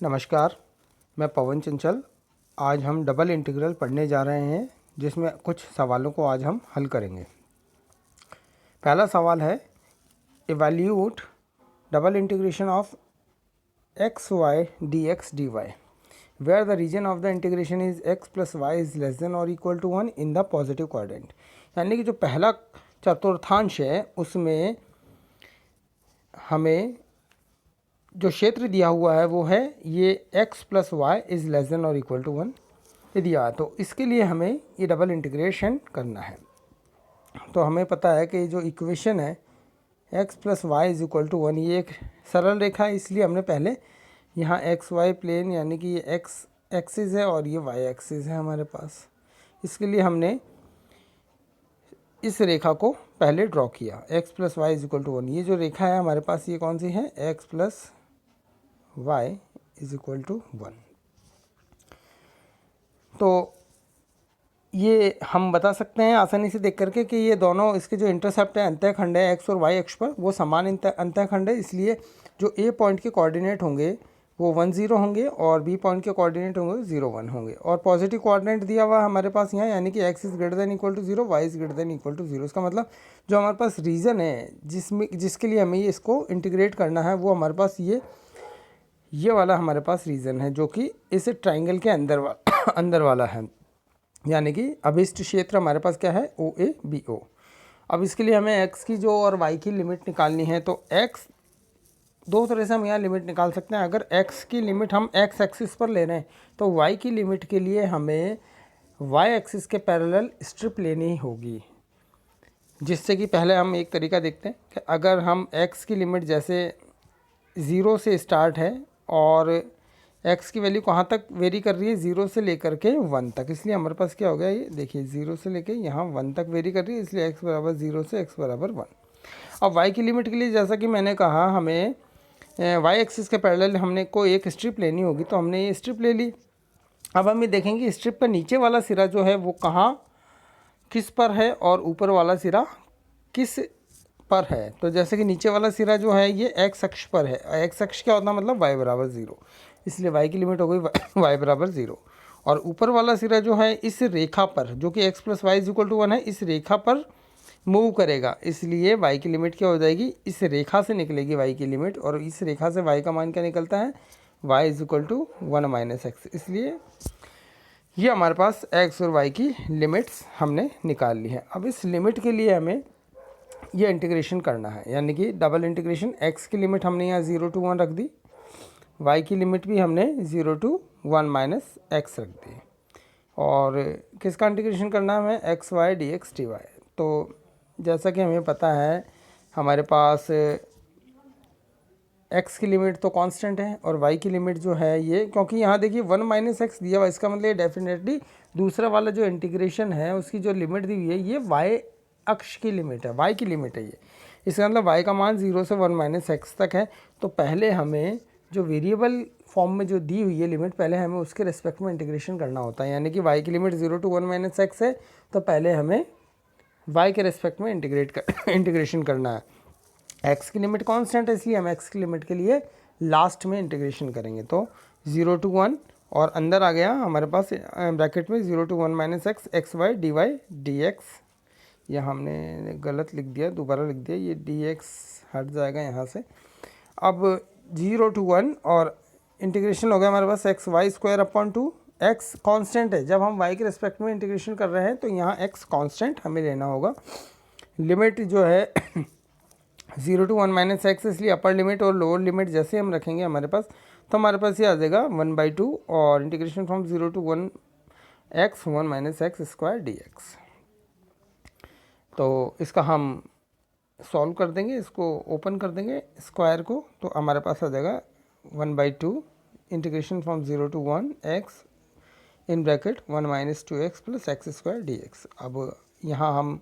नमस्कार, मैं पवन चंचल। आज हम डबल इंटीग्रल पढ़ने जा रहे हैं, जिसमें कुछ सवालों को आज हम हल करेंगे। पहला सवाल है, evaluate double integration of x y d x d y where the region of the integration is x plus y is less than और equal to 1 in the positive quadrant. यानी कि जो पहला चतुर्थांश है उसमें हमें जो क्षेत्र दिया हुआ है वो है ये x plus y is less than और इक्वल टू 1 ये दिया। तो इसके लिए हमें ये डबल इंटीग्रेशन करना है। तो हमें पता है कि जो इक्वेशन है x plus y is equal to 1 ये एक सरल रेखा है, इसलिए हमने पहले यहाँ एक्स वाई प्लेन यानी कि ये x एक्सिस है और ये y एक्सिस है हमारे पास। इसके लिए हमने इस रेखा को पहले ड्रॉ किया, x plus y is equal to 1। ये जो रेखा है हमारे पास ये कौन सी है, x plus y is equal to 1। तो ये हम बता सकते हैं आसानी से देख करके कि ये दोनों इसके जो इंटरसेप्ट है अंतःखंड है x और y अक्ष पर वो समान अंतःखंड है, इसलिए जो a पॉइंट के कोऑर्डिनेट होंगे वो 1 0 होंगे और b पॉइंट के कोऑर्डिनेट होंगे 0 1 होंगे। और पॉजिटिव कोऑर्डिनेट दिया हुआ हमारे पास यहाँ, यानी कि x is greater than equal to 0, y is greater than equal to 0। इसका मतलब जो हमारे पास रीजन है जिसके लिए हमें ये इसको इंटीग्रेट करना है वो हमारे पास ये वाला हमारे पास रीज़न है, जो कि इस ट्राइंगल के अंदर वाला है। यानी कि अभिष्ट क्षेत्र हमारे पास क्या है, ओ ए बी ओ। अब इसके लिए हमें x की जो और y की लिमिट निकालनी है। तो x दो तरह से हम यहाँ लिमिट निकाल सकते हैं। अगर x की लिमिट हम x एक्सिस पर ले रहे हैं तो y की लिमिट के लिए हमें y एक्सिस के पैरेलल स्ट्रिप लेनी होगी, जिससे कि पहले हम एक तरीका देखते हैं कि अगर हम x की लिमिट जैसे 0 से स्टार्ट है और x की वैल्यू कहाँ तक वेरी कर रही है, 0 से लेकर के 1 तक, इसलिए हमारे पास क्या हो गया, ये देखिए 0 से लेके यहाँ 1 तक वेरी कर रही है, इसलिए x बराबर 0 से x बराबर 1। अब y की लिमिट के लिए जैसा कि मैंने कहा हमें y एक्सिस के पैरेलल हमने कोई एक स्ट्रिप लेनी होगी, तो हमने ये स्ट्रिप ले ली। अब हम ये देखेंगे स्ट्रिप का नीचे वाला सिरा जो है वो कहाँ किस पर है और ऊपर वाला सिरा किस पर है। तो जैसे कि नीचे वाला सिरा जो है ये x अक्ष पर है, x अक्ष क्या होता है मतलब y बराबर 0, इसलिए y की लिमिट हो गई y बराबर 0। और ऊपर वाला सिरा जो है इस रेखा पर, जो कि x plus y is equal to 1 है, इस रेखा पर मूव करेगा, इसलिए y की लिमिट क्या हो जाएगी, इस रेखा से निकलेगी y की लिमिट। और इस रेखा से y का मान क्या निकलता है, y is equal to 1 minus x. इसलिए ये हमारे पास x और y की लिमिट्स हमने निकाल ली है। अब इस लिमिट के लिए हमें ये इंटीग्रेशन करना है, यानी कि डबल इंटीग्रेशन। x की लिमिट हमने यहाँ 0 to 1 रख दी, y की लिमिट भी हमने 0 to 1 माइनस एक्स रख दी। और किसका इंटीग्रेशन करना है हमें, x y d x d y. तो जैसा कि हमें पता है हमारे पास x की लिमिट तो कांस्टेंट है और y की लिमिट जो है ये, क्योंकि यहाँ देखिए 1 माइनस एक्स दिया हुआ, इसका मतलब ये डेफिनेटली दूसरा वाला जो इंटीग्रेशन है उसकी जो लिमिट दी हुई है ये y अक्ष की लिमिट है, y की लिमिट है ये। इसका मतलब y का मान 0 से 1 माइनस एक्स तक है। तो पहले हमें जो वेरिएबल फॉर्म में जो दी हुई है लिमिट, पहले हमें उसके रिस्पेक्ट में इंटीग्रेशन करना होता है। यानी कि y की लिमिट 0 to 1 माइनस एक्स है, तो पहले हमें y के रिस्पेक्ट में इंटीग्रेशन करना है। x की लिमिट कांस्टेंट है, इसलिए हम x की लिमिट के लिए लास्ट में इंटीग्रेशन करेंगे। तो 0 to 1 और अंदर आ गया हमारे पास ब्रैकेट में 0 to 1 minus x, x y d y d x. यहाँ हमने गलत लिख दिया, दोबारा लिख दिया, ये डी एक्स हट जाएगा यहाँ से। अब 0 to 1 और इंटीग्रेशन हो गया हमारे पास x y square upon 2। X constant है, जब हम y के रिस्पेक्ट में इंटीग्रेशन कर रहे हैं तो यहाँ x कांस्टेंट हमें लेना होगा। लिमिट जो है 0 to 1 माइनस एक्स, इसलिए अपर लिमिट और लोअर लिमिट जैसे हम रखेंगे हमारे पास, तो हमारे पास ये आ जाएगा 1/2 और integration from 0 to 1 x 1 minus x square D x. तो इसका हम सॉल्व कर देंगे, इसको ओपन कर देंगे स्क्वायर को, तो हमारे पास आ जाएगा 1/2 integration from 0 to 1 x in bracket 1 minus 2x plus x square D x. अब यहाँ हम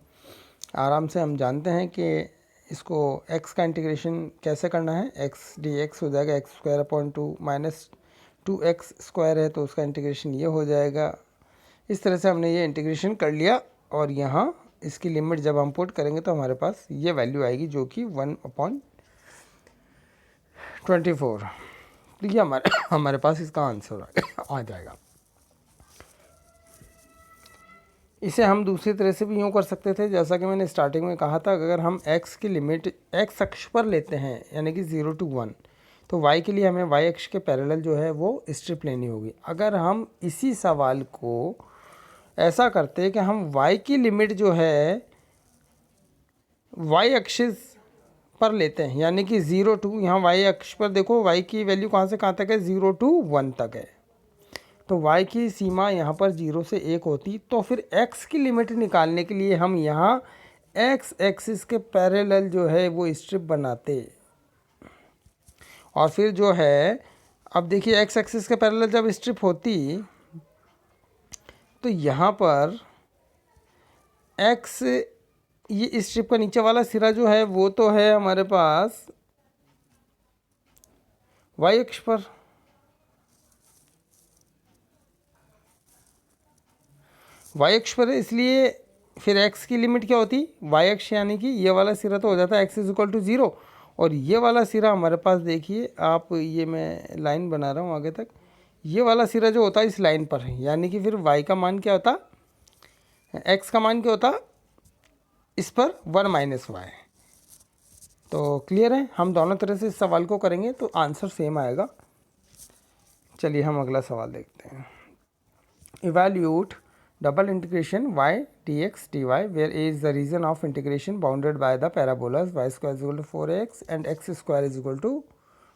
आराम से हम जानते हैं कि इसको x का इंटीग्रेशन कैसे करना है। x डी एक्स हो जाएगा x square upon 2 minus 2x square है, तो उसका इंटीग्रेशन ये हो जाएगा। इस तरह से हमने ये इंटीग्रेशन कर लिया और यहाँ इसकी लिमिट जब हम पुट करेंगे तो हमारे पास ये वैल्यू आएगी, जो कि 1/24। तो ये हमारे पास इसका आंसर आ जाएगा। इसे हम दूसरी तरह से भी यूँ कर सकते थे, जैसा कि मैंने स्टार्टिंग में कहा था, अगर हम x की लिमिट x अक्ष पर लेते हैं यानी कि 0 to 1, तो y के लिए हमें y अक्ष के पैरेलल जो है वो स्ट्रिप लेनी होगी। अगर हम इसी सवाल को ऐसा करते कि हम y की लिमिट जो है y अक्ष पर लेते हैं यानी कि 0 to, यहाँ y अक्ष पर देखो y की वैल्यू कहाँ से कहाँ तक है, 0 to 1 तक है, तो y की सीमा यहाँ पर 0 से 1 होती, तो फिर x की लिमिट निकालने के लिए हम यहाँ x एक्सिस के पैरेलल जो है वो स्ट्रिप बनाते। और फिर जो है, अब देखिए x एक्सिस के पैरेलल जब स्ट्रिप होती तो यहाँ पर x, ये स्ट्रिप का नीचे वाला सिरा जो है वो तो है हमारे पास y अक्ष पर, y अक्ष पर है, इसलिए फिर x की लिमिट क्या होती, y अक्ष यानी कि ये वाला सिरा तो हो जाता है x इज इक्वल टू 0, और ये वाला सिरा हमारे पास देखिए आप, ये मैं लाइन बना रहा हूँ आगे तक, ये वाला सिरा जो होता है इस लाइन पर है, यानी कि फिर y का मान क्या होता, x का मान क्या होता इस पर 1 माइनस वाई। तो क्लियर है, हम दोनों तरह से इस सवाल को करेंगे तो आंसर सेम आएगा। चलिए हम अगला सवाल देखते हैं। Evaluate double integration y dx dy where a is the region of integration bounded by the parabolas y square is equal to 4x and x square is equal to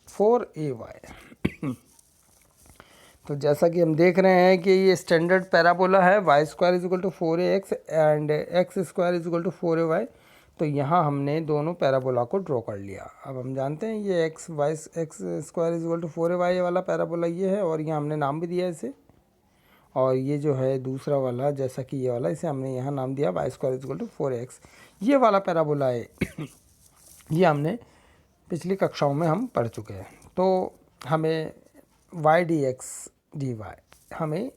4ay। तो जैसा कि हम देख रहे हैं कि ये स्टैंडर्ड पैराबोला है, y square is equal to 4ax and x square is equal to 4ay। तो यहाँ हमने दोनों पैराबोला को ड्रॉ कर लिया। अब हम जानते हैं ये x square is equal to 4ay वाला पैराबोला ये है, और यहाँ हमने नाम भी दिया इसे, और ये जो है दूसरा वाला जैसा कि ये वाला, इसे हमने यहाँ नाम दिया y square is equal to 4x। ये वाला पैराबोला है ये हमने पिछली कक्षाओं में हम पढ़ चुके हैं। तो हमें y dx dy हमें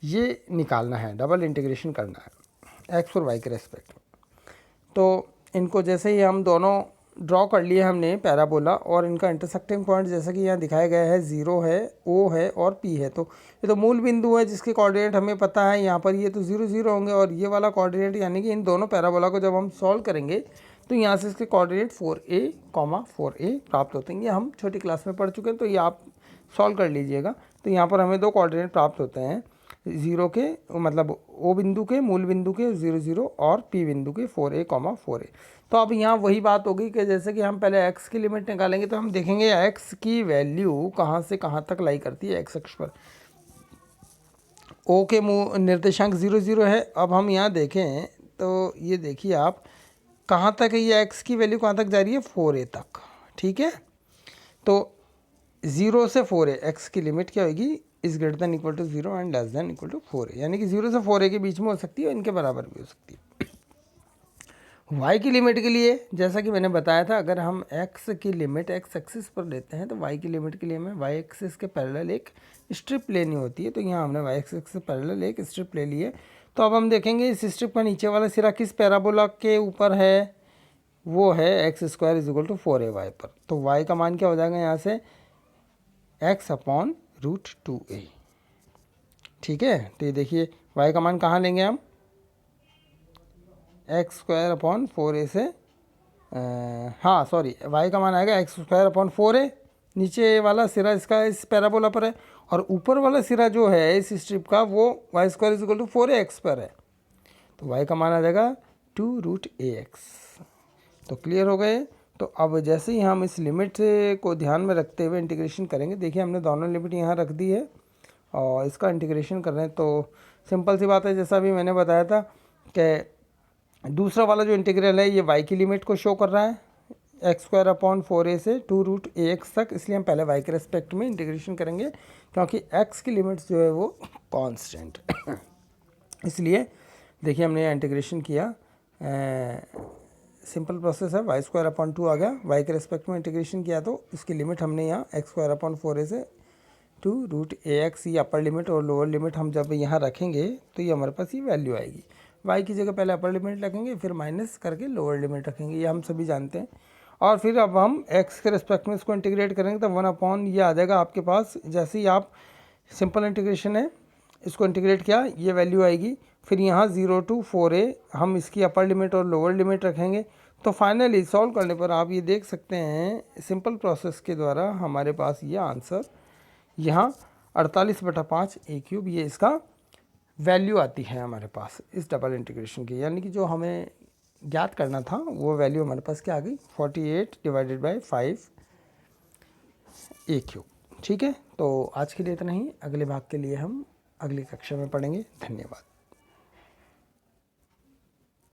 ये निकालना है, डबल इंटीग्रेशन करना है x और y के रेस्पेक्ट में। तो इनको जैसे ही हम दोनों ड्रॉ कर लिए हमने पैराबोला, और इनका इंटरसेक्टिंग पॉइंट जैसा कि यहाँ दिखाया गया है 0 है, O है और P है। तो ये तो मूल बिंदु है जिसके कोऑर्डिनेट हमें पता है, यहाँ पर ये तो 0 0 होंगे, और ये वाला कोऑर्डिनेट यानी कि इन दोनों पैराबोला को जब हम सॉल्व करेंगे तो यहाँ से इसके कोऑर्डिनेट 4a, प्राप्त होते हैं। ये हम छोटी क्लास में पढ़ चुके हैं, तो ये आप सॉल्व कर लीजिएगा। तो यहाँ पर हमें दो कोऑर्डिनेट प्राप्त होते हैं, 0 के मतलब O बिंदु के, मूल बिंदु के 0 0 और P बिंदु के 4a, 4a। तो अब यहाँ वही बात होगी कि जैसे कि हम पहले x की लिमिट निकालेंगे तो हम देखेंगे x की वैल्यू कहाँ से कहाँ तक लाई करती है x अक्ष पर। O के निर्देशांक 0 0 है। अब हम यहाँ देखें तो ये देखिए आप कहाँ तक है, ये x की वैल्यू कहाँ तक जा रही है, 4a तक, ठीक है। तो 0 से 4a x की लिमिट क्या होगी, is greater than equal to 0 and less than equal to 4a, यानी कि 0 से 4a के बीच में हो सकती है और इनके बराबर भी हो सकती है। y की लिमिट के लिए जैसा कि मैंने बताया था, अगर हम x की लिमिट x एक्सिस पर लेते हैं तो y की लिमिट के लिए हमें y एक्सिस के पैरेलल एक स्ट्रिप लेनी होती है। तो यहाँ हमने y एक्सिस के पैरेलल एक स्ट्रिप ले ली है। तो अब हम देखेंगे इस स्ट्रिप का नीचे वाला सिरा किस पैराबोला के ऊपर है, वो है x square is equal to 4ay पर। तो y का मान क्या हो जाएगा यहाँ से, x अपॉन रूट 2a, ठीक है। तो ये देखिए y का मान कहाँ लेंगे हम, एक्स स्क्वायर अपॉन 4a से हाँ सॉरी, y का मान आएगा एक्स स्क्वायर अपॉन 4a, नीचे वाला सिरा इसका इस पैराबोला पर है, और ऊपर वाला सिरा जो है इस स्ट्रिप का वो y square is equal to 4ax पर है। तो y का मान आ जाएगा 2√ax। तो क्लियर हो गए। तो अब जैसे ही हम इस लिमिट को ध्यान में रखते हुए इंटीग्रेशन करेंगे, देखिए हमने दोनों लिमिट यहाँ रख दी है और इसका इंटीग्रेशन कर रहे हैं। तो सिंपल सी बात है, जैसा भी मैंने बताया था कि दूसरा वाला जो इंटीग्रल है ये y की लिमिट को शो कर रहा है, एक्स स्क्वायर अपॉन 4a से 2√ax तक, इसलिए हम पहले y के रेस्पेक्ट में इंटीग्रेशन करेंगे क्योंकि x की लिमिट्स जो है वो कांस्टेंट इसलिए देखिए हमने इंटीग्रेशन किया, सिंपल प्रोसेस है, वाई स्क्वायर अपॉन 2 आ गया, y के रेस्पेक्ट में इंटीग्रेशन किया तो इसकी लिमिट हमने यहाँ एक्स स्क्वायर अपॉन 4a से 2√ax, ये अपर लिमिट और लोअर लिमिट हम जब यहाँ रखेंगे तो ये हमारे पास ये वैल्यू आएगी। y की जगह पहले अपर लिमिट रखेंगे, फिर माइनस करके लोअर लिमिट रखेंगे, ये हम सभी जानते हैं। और फिर अब हम x के रिस्पेक्ट में इसको इंटीग्रेट करेंगे तो 1 ये आ जाएगा आपके पास। जैसे ही आप सिंपल इंटीग्रेशन है इसको इंटीग्रेट किया ये वैल्यू आएगी। फिर यहाँ 0 to 4a हम इसकी अपर लिमिट और लोअर लिमिट रखेंगे। तो फाइनली सॉल्व करने पर आप ये देख सकते हैं सिंपल प्रोसेस के द्वारा हमारे पास ये आंसर यहाँ 48/5 a³ ये इसका वैल्यू आती है हमारे पास इस डबल इंटीग्रेशन की। यानी कि जो हमें ज्ञात करना था वो वैल्यू हमारे पास क्या आ गई 48/5 a³। ठीक है, तो आज के लिए इतना ही। अगले भाग के लिए हम अगली कक्षा में पढ़ेंगे। धन्यवाद।